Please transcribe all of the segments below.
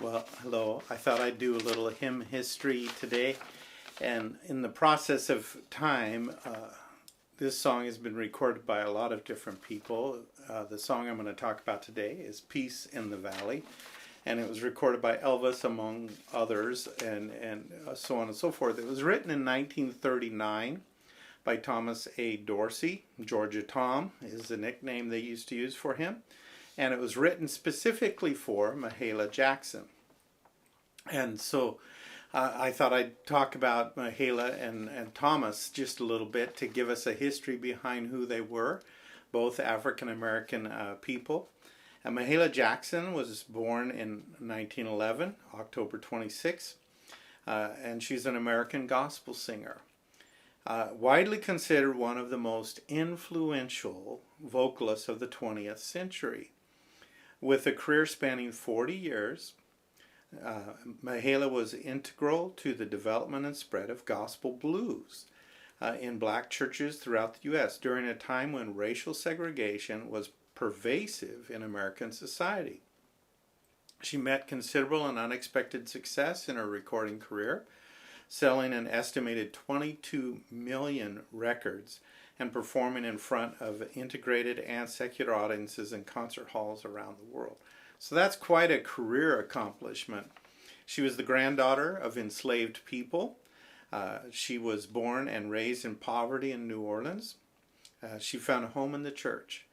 Well, hello. I thought I'd do a little hymn history today. And in the process of time, this song has been recorded by a lot of different people. The song I'm going to talk about today is Peace in the Valley. And it was recorded by Elvis, among others, and so on and so forth. It was written in 1939 by Thomas A. Dorsey. Georgia Tom is the nickname they used to use for him. And it was written specifically for Mahalia Jackson. And so I thought I'd talk about Mahalia and Thomas just a little bit to give us a history behind who they were, both African American people. And Mahalia Jackson was born in 1911, October 26, and she's an American gospel singer. Widely considered one of the most influential vocalists of the 20th century. With a career spanning 40 years, Mahalia was integral to the development and spread of gospel blues in black churches throughout the U.S. during a time when racial segregation was pervasive in American society. She met considerable and unexpected success in her recording career, selling an estimated 22 million records and performing in front of integrated and secular audiences in concert halls around the world. So that's quite a career accomplishment. She was the granddaughter of enslaved people. She was born and raised in poverty in New Orleans. She found a home in the church,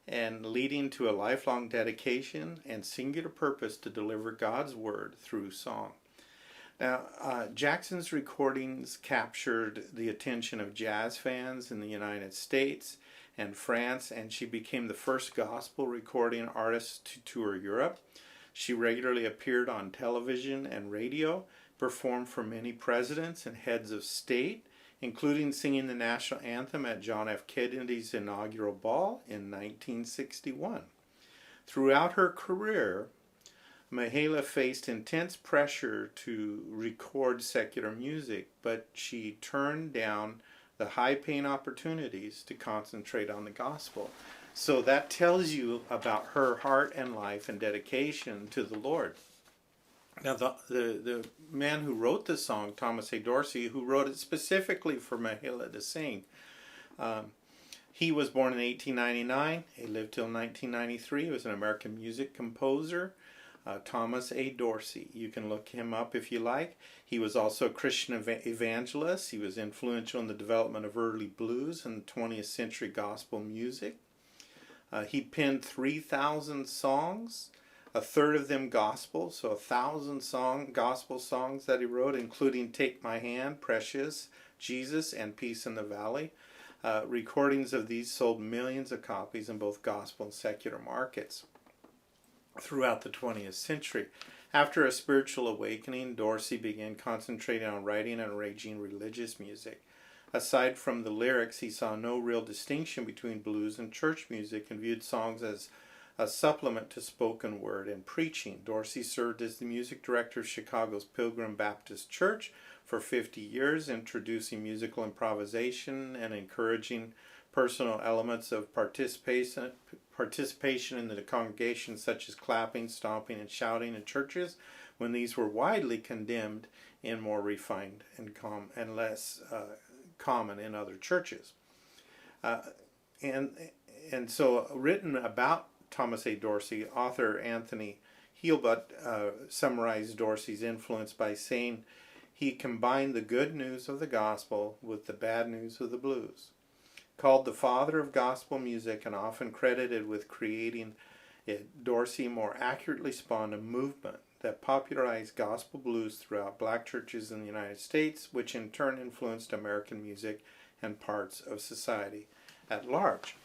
and leading to a lifelong dedication and singular purpose to deliver God's word through song. Now, Jackson's recordings captured the attention of jazz fans in the United States and France, and she became the first gospel recording artist to tour Europe. She regularly appeared on television and radio, performed for many presidents and heads of state, including singing the national anthem at John F. Kennedy's inaugural ball in 1961. Throughout her career, Mahalia faced intense pressure to record secular music, but she turned down the high-paying opportunities to concentrate on the gospel. So that tells you about her heart and life and dedication to the Lord. Now, the man who wrote this song, Thomas A. Dorsey, who wrote it specifically for Mahalia to sing, he was born in 1899. He lived till 1993. He was an American music composer. Thomas A. Dorsey. You can look him up if you like. He was also a Christian evangelist. He was influential in the development of early blues and 20th century gospel music. He penned 3,000 songs, a third of them gospel, so 1,000 gospel songs that he wrote, including Take My Hand, Precious, Jesus, and Peace in the Valley. Recordings of these sold millions of copies in both gospel and secular markets throughout the 20th century. After a spiritual awakening, Dorsey began concentrating on writing and arranging religious music. Aside from the lyrics, he saw no real distinction between blues and church music and viewed songs as a supplement to spoken word and preaching. Dorsey served as the music director of Chicago's Pilgrim Baptist Church for 50 years, introducing musical improvisation and encouraging personal elements of participation in the congregation, such as clapping, stomping, and shouting in churches, when these were widely condemned in more refined and less common in other churches. And so, written about Thomas A. Dorsey, author Anthony Heilbut summarized Dorsey's influence by saying he combined the good news of the gospel with the bad news of the blues. Called the father of gospel music and often credited with creating it, Dorsey more accurately spawned a movement that popularized gospel blues throughout black churches in the United States, which in turn influenced American music and parts of society at large.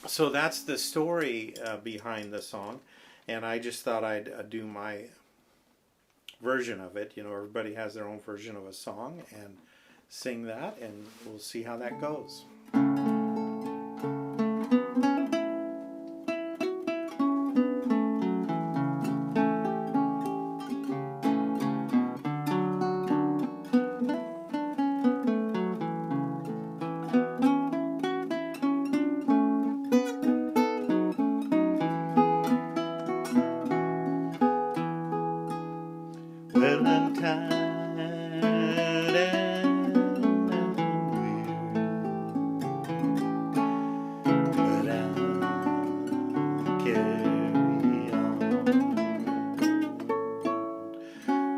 So that's the story behind the song, and I just thought I'd do my version of it. You know, everybody has their own version of a song, and sing that, and we'll see how that goes. Well, I'm tired and I'm weary, but I'll carry on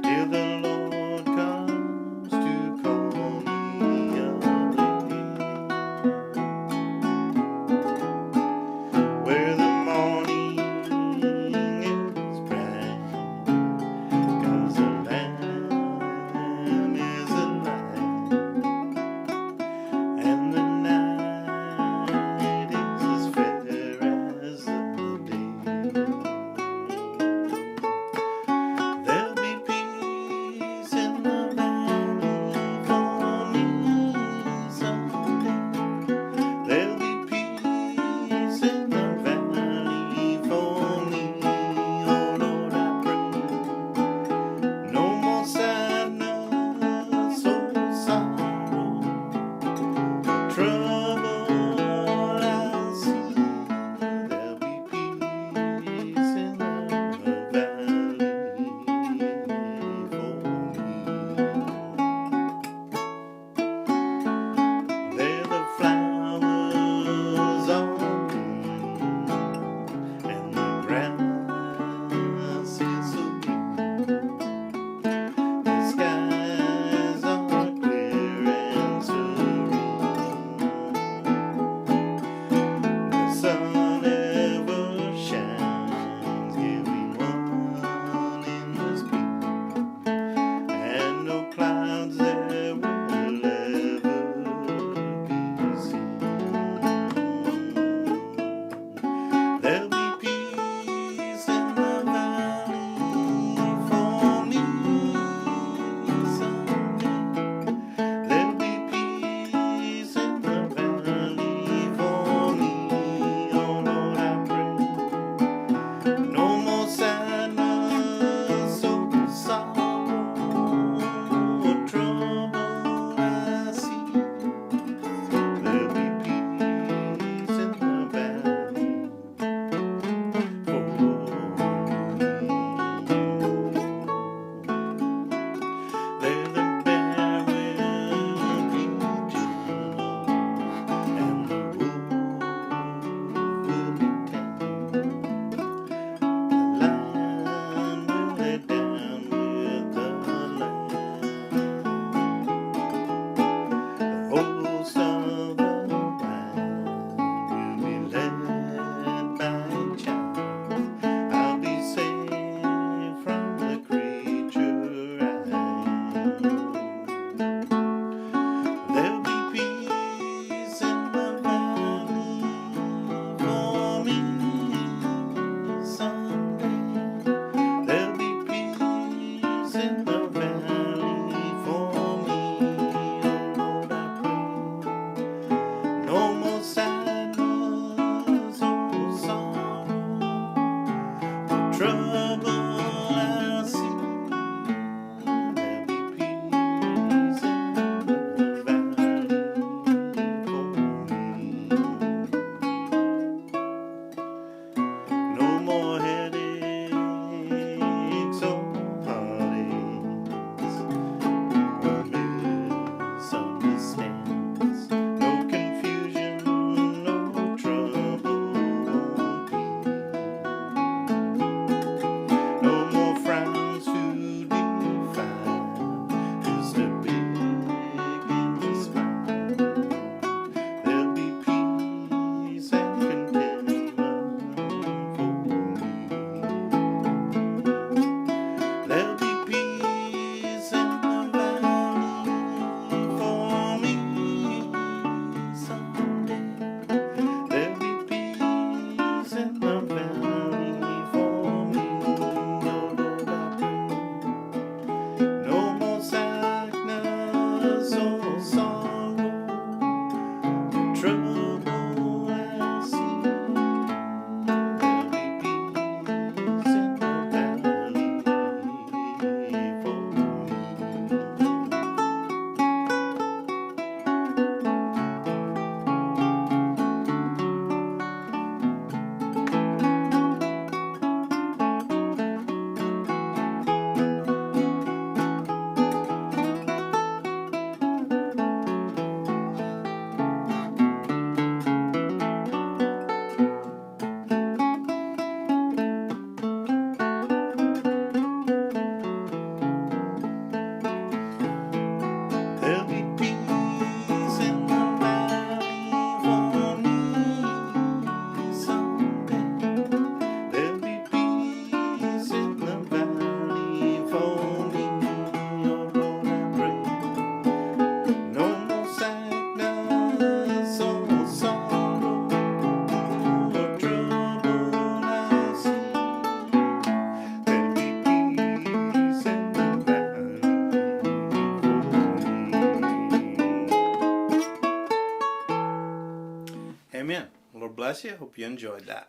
till the Lord comes to call me again. Where the morning is bright, 'cause the Lamb bless you. Hope you enjoyed that.